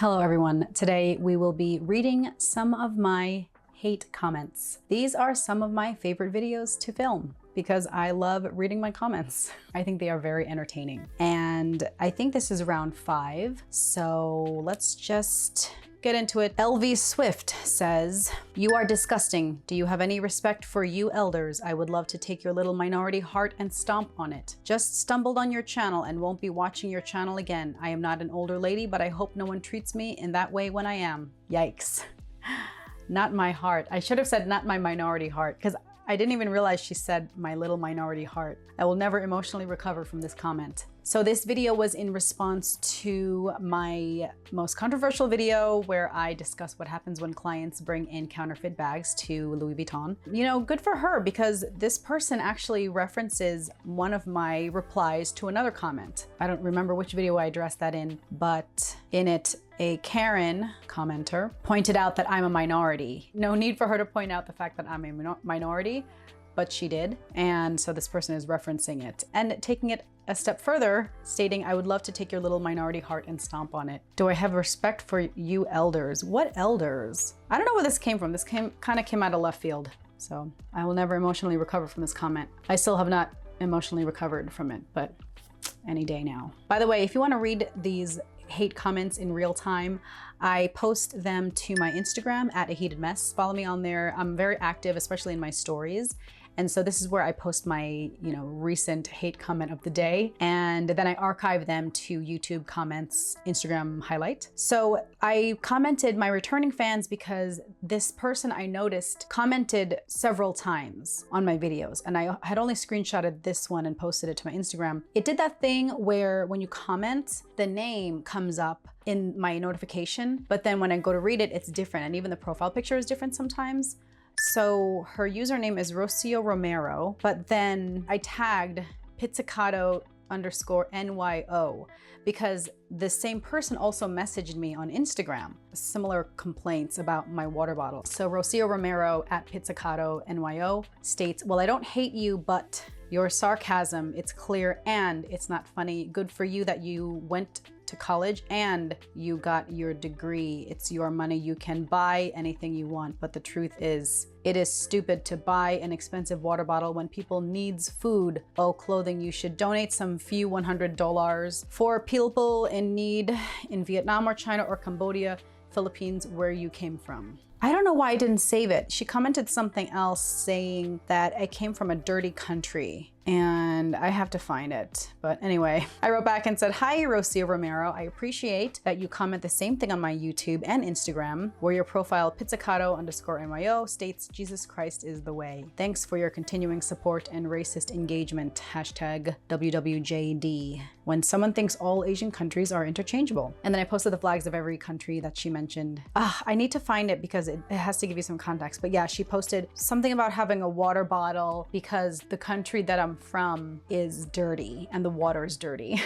Hello everyone. Today we will be reading some of my hate comments. These are some of my favorite videos to film because I love reading my comments. I think they are very entertaining. And I think this is round 5. So let's just get into it. LV Swift says, "You are disgusting. Do you have any respect for you elders? I would love to take your little minority heart and stomp on it. Just stumbled on your channel and won't be watching your channel again. I am not an older lady, but I hope no one treats me in that way when I am." Yikes. Not my heart. I should have said not my minority heart because I didn't even realize she said my little minority heart. I will never emotionally recover from this comment. So this video was in response to my most controversial video where I discuss what happens when clients bring in counterfeit bags to Louis Vuitton. You know, good for her because this person actually references one of my replies to another comment. I don't remember which video I addressed that in, but in it, a Karen commenter pointed out that I'm a minority. No need for her to point out the fact that I'm a minority, but she did. And so this person is referencing it and taking it a step further, stating, "I would love to take your little minority heart and stomp on it. Do I have respect for you elders?" What elders? I don't know where this came from. This kind of came out of left field. So I will never emotionally recover from this comment. I still have not emotionally recovered from it, but any day now. By the way, if you want to read these hate comments in real time, I post them to my Instagram at A Heated Mess. Follow me on there. I'm very active, especially in my stories. And so this is where I post my, recent hate comment of the day. And then I archive them to YouTube comments, Instagram highlight. So I commented my returning fans because this person I noticed commented several times on my videos. And I had only screenshotted this one and posted it to my Instagram. It did that thing where when you comment, the name comes up in my notification, but then when I go to read it, it's different. And even the profile picture is different sometimes. So her username is Rocio Romero, but then I tagged pizzicato_NYO because the same person also messaged me on Instagram, similar complaints about my water bottle. So Rocio Romero at pizzicato_NYO states, "Well, I don't hate you, but your sarcasm, it's clear and it's not funny. Good for you that you went to college and you got your degree. It's your money. You can buy anything you want. But the truth is, it is stupid to buy an expensive water bottle when people needs food. Oh, clothing. You should donate some few $100 for people in need in Vietnam or China or Cambodia, Philippines, where you came from." I don't know why I didn't save it. She commented something else saying that I came from a dirty country and I have to find it. But anyway, I wrote back and said, "Hi, Rocio Romero. I appreciate that you comment the same thing on my YouTube and Instagram, where your profile pizzicato_NYO states Jesus Christ is the way. Thanks for your continuing support and racist engagement. Hashtag WWJD. When someone thinks all Asian countries are interchangeable." And then I posted the flags of every country that she mentioned. I need to find it because it has to give you some context. But yeah, she posted something about having a water bottle because the country that I'm from is dirty and the water is dirty.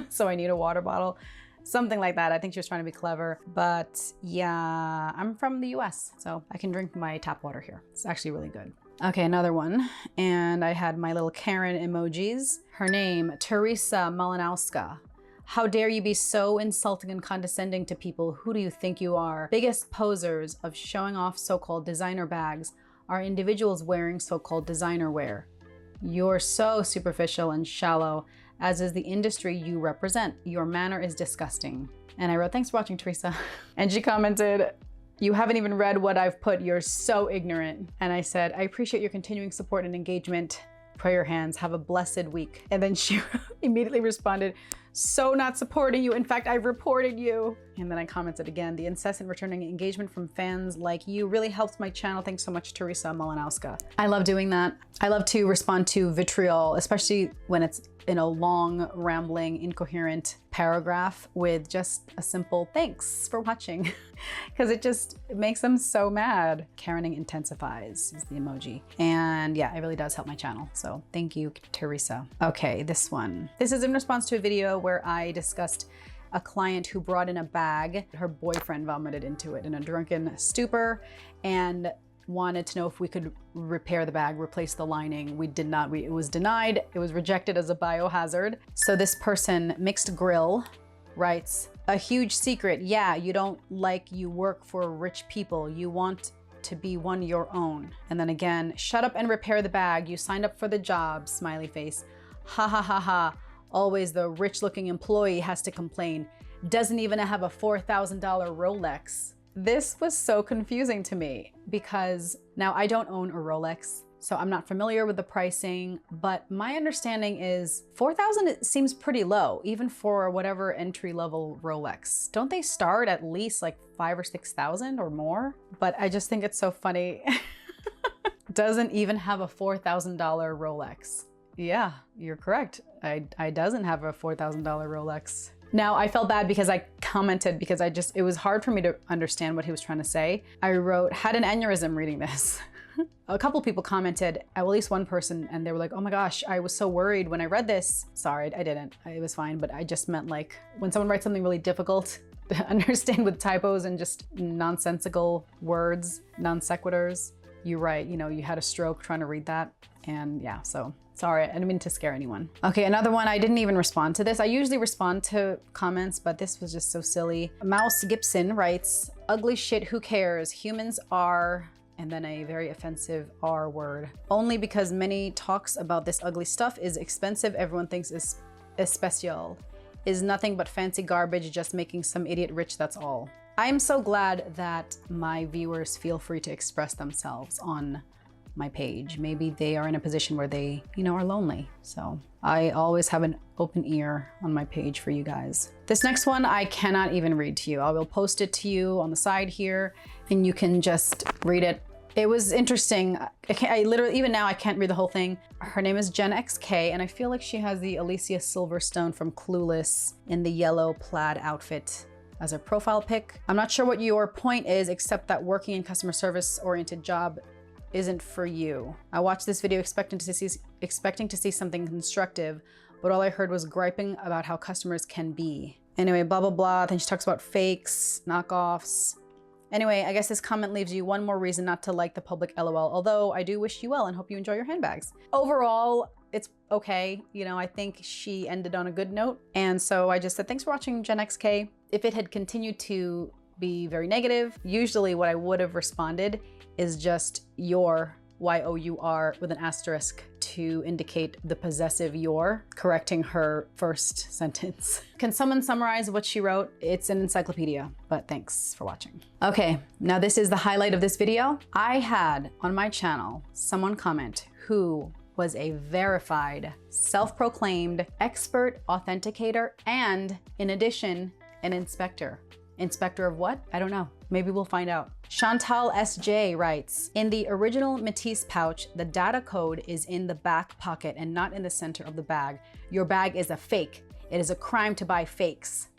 So I need a water bottle. Something like that. I think she was trying to be clever. But yeah, I'm from the US, so I can drink my tap water here. It's actually really good. Okay, another one. And I had my little Karen emojis. Her name, Teresa Malinowska. "How dare you be so insulting and condescending to people? Who do you think you are? Biggest posers of showing off so-called designer bags are individuals wearing so-called designer wear. You're so superficial and shallow, as is the industry you represent. Your manner is disgusting." And I wrote, "Thanks for watching, Teresa." And she commented, "You haven't even read what I've put. You're so ignorant." And I said, "I appreciate your continuing support and engagement. Prayer hands. Have a blessed week." And then she immediately responded, "So not supporting you. In fact, I've reported you." And then I commented again, "The incessant returning engagement from fans like you really helps my channel. Thanks so much, Teresa Malinowska." I love doing that. I love to respond to vitriol, especially when it's in a long, rambling, incoherent paragraph with just a simple "thanks for watching," because it makes them so mad. Karening intensifies is the emoji. And yeah, it really does help my channel. So thank you, Teresa. Okay, this one. This is in response to a video where I discussed a client who brought in a bag. Her boyfriend vomited into it in a drunken stupor and wanted to know if we could repair the bag, replace the lining. We did not. It was denied. It was rejected as a biohazard. So this person, Mixed Grill, writes, A huge secret. Yeah, you don't like you work for rich people. You want to be one your own. And then again, shut up and repair the bag. You signed up for the job, smiley face. Ha ha ha ha. Always the rich looking employee has to complain. Doesn't even have a $4,000 Rolex. This was so confusing to me because now I don't own a Rolex, so I'm not familiar with the pricing, but my understanding is $4,000 seems pretty low, even for whatever entry-level Rolex. Don't they start at least like $5,000 or $6,000 or more? But I just think it's so funny. Doesn't even have a $4,000 Rolex. Yeah, you're correct. I doesn't have a $4,000 Rolex. Now, I felt bad because I commented because it was hard for me to understand what he was trying to say. I wrote, had an aneurysm reading this. A couple people commented, at least one person, and they were like, oh my gosh, I was so worried when I read this. Sorry, I didn't. It was fine, but I just meant like when someone writes something really difficult to understand with typos and just nonsensical words, non sequiturs, you write, you know, you had a stroke trying to read that. And yeah, so sorry, I didn't mean to scare anyone. Okay, another one, I didn't even respond to this. I usually respond to comments, but this was just so silly. Mouse Gibson writes, ugly shit, who cares? Humans are, and then a very offensive R word. Only because many talks about this ugly stuff is expensive, everyone thinks is especial. Is nothing but fancy garbage, just making some idiot rich, that's all. I am so glad that my viewers feel free to express themselves on my page. Maybe they are in a position where they, you know, are lonely. So I always have an open ear on my page for you guys. This next one, I cannot even read to you. I will post it to you on the side here and you can just read it. It was interesting. I literally, even now I can't read the whole thing. Her name is Jen XK and I feel like she has the Alicia Silverstone from Clueless in the yellow plaid outfit as a profile pic. I'm not sure what your point is, except that working in customer service oriented job isn't for you. I watched this video expecting to see something constructive, but all I heard was griping about how customers can be. Anyway, blah, blah, blah. Then she talks about fakes, knockoffs. Anyway, I guess this comment leaves you one more reason not to like the public LOL, although I do wish you well and hope you enjoy your handbags. Overall, it's okay. You know, I think she ended on a good note. And so I just said, thanks for watching, Gen XK. If it had continued to be very negative, usually what I would have responded is just your, Y-O-U-R, with an asterisk to indicate the possessive your, correcting her first sentence. Can someone summarize what she wrote? It's an encyclopedia, but thanks for watching. Okay, now this is the highlight of this video. I had on my channel someone comment who was a verified, self-proclaimed expert authenticator and, in addition, an inspector. Inspector of what? I don't know. Maybe we'll find out. Chantal SJ writes, in the original Matisse pouch, the data code is in the back pocket and not in the center of the bag. Your bag is a fake. It is a crime to buy fakes.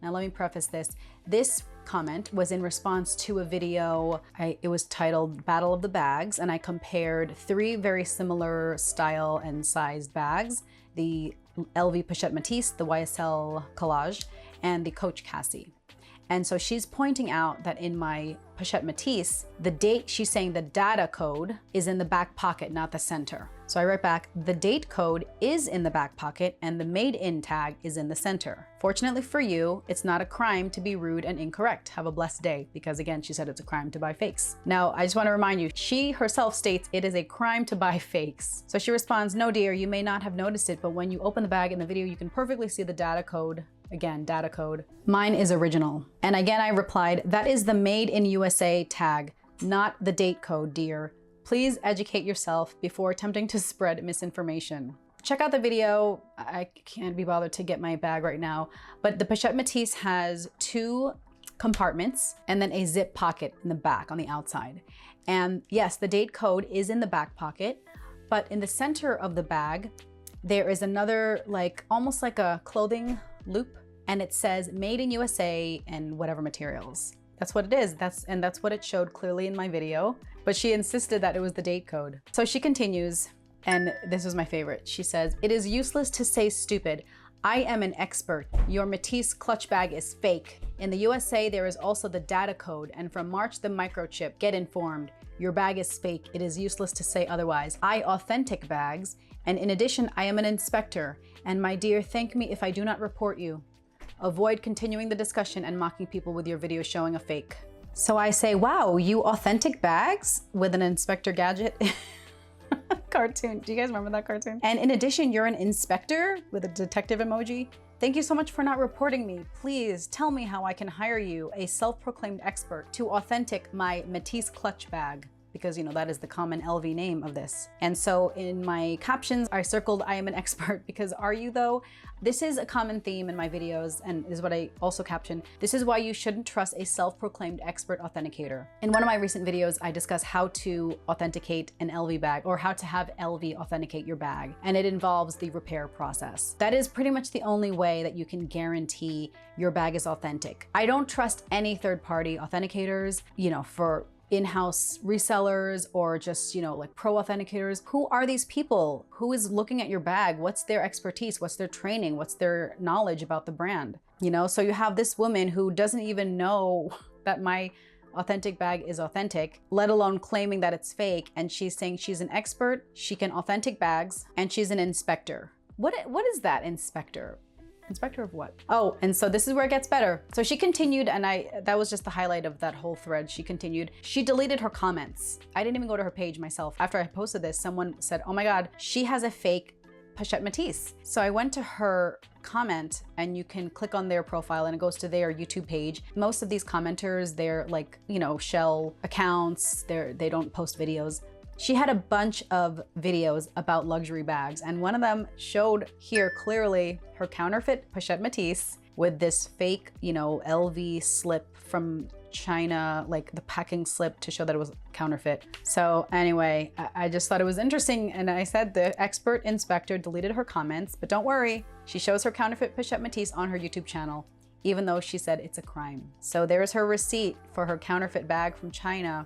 Now let me preface this. This comment was in response to a video, it was titled Battle of the Bags, and I compared three very similar style and sized bags, the LV Pochette Matisse, the YSL Collage, and the Coach Cassie. And so she's pointing out that in my Pochette Matisse, she's saying the data code is in the back pocket, not the center. So I write back, the date code is in the back pocket and the made in tag is in the center. Fortunately for you, it's not a crime to be rude and incorrect. Have a blessed day. Because again, she said it's a crime to buy fakes. Now, I just want to remind you, she herself states it is a crime to buy fakes. So she responds, no dear, you may not have noticed it, but when you open the bag in the video, you can perfectly see the data code. Again, data code. Mine is original. And again, I replied, that is the made in USA tag, not the date code, dear. Please educate yourself before attempting to spread misinformation. Check out the video. I can't be bothered to get my bag right now, but the Pochette Matisse has two compartments and then a zip pocket in the back on the outside. And yes, the date code is in the back pocket, but in the center of the bag, there is another, almost like a clothing loop, and it says made in USA and whatever materials. That's what it is. That's what it showed clearly in my video, but she insisted that it was the date code. So she continues, and this was my favorite. She says, it is useless to say stupid. I am an expert. Your Matisse clutch bag is fake. In the USA, there is also the data code, and from March, the microchip. Get informed. Your bag is fake. It is useless to say otherwise. I authentic bags, and in addition, I am an inspector. And my dear, thank me if I do not report you. Avoid continuing the discussion and mocking people with your videos showing a fake. So I say, wow, you authentic bags with an Inspector Gadget cartoon. Do you guys remember that cartoon? And in addition, you're an inspector with a detective emoji. Thank you so much for not reporting me. Please tell me how I can hire you, a self-proclaimed expert, to authentic my Matisse clutch bag. Because, you know, that is the common LV name of this. And so in my captions, I circled I am an expert, because are you though? This is a common theme in my videos, and is what I also caption. This is why you shouldn't trust a self-proclaimed expert authenticator. In one of my recent videos, I discuss how to authenticate an LV bag, or how to have LV authenticate your bag. And it involves the repair process. That is pretty much the only way that you can guarantee your bag is authentic. I don't trust any third-party authenticators, you know, for in-house resellers or just, you know, like pro authenticators. Who are these people? Who is looking at your bag? What's their expertise? What's their training? What's their knowledge about the brand? You know, so you have this woman who doesn't even know that my authentic bag is authentic, let alone claiming that it's fake. And she's saying she's an expert, she can authentic bags, and she's an inspector. What is that, inspector? Inspector of what? Oh, and so this is where it gets better. So she continued, and that was just the highlight of that whole thread. She continued. She deleted her comments. I didn't even go to her page myself. After I posted this, someone said, oh my God, she has a fake Pochette Matisse. So I went to her comment, and you can click on their profile and it goes to their YouTube page. Most of these commenters, they're like, you know, shell accounts. They don't post videos. She had a bunch of videos about luxury bags, and one of them showed here clearly her counterfeit Pochette Matisse with this fake, you know, LV slip from China, like the packing slip to show that it was counterfeit. So anyway, I just thought it was interesting, and I said the expert inspector deleted her comments, but don't worry, she shows her counterfeit Pochette Matisse on her YouTube channel, even though she said it's a crime. So there's her receipt for her counterfeit bag from China.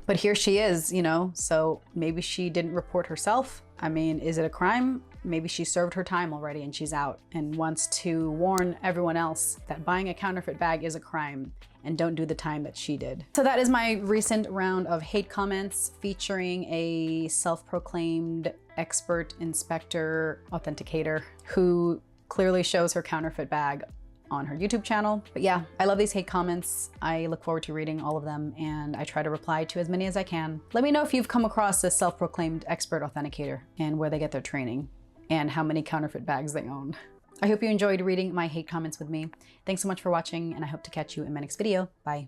But here she is, you know, so maybe she didn't report herself. I mean, is it a crime? Maybe she served her time already and she's out and wants to warn everyone else that buying a counterfeit bag is a crime, and don't do the time that she did. So that is my recent round of hate comments featuring a self-proclaimed expert inspector authenticator who clearly shows her counterfeit bag on her YouTube channel. But yeah, I love these hate comments. I look forward to reading all of them, and I try to reply to as many as I can. Let me know if you've come across a self-proclaimed expert authenticator and where they get their training and how many counterfeit bags they own. I hope you enjoyed reading my hate comments with me. Thanks so much for watching, and I hope to catch you in my next video. Bye.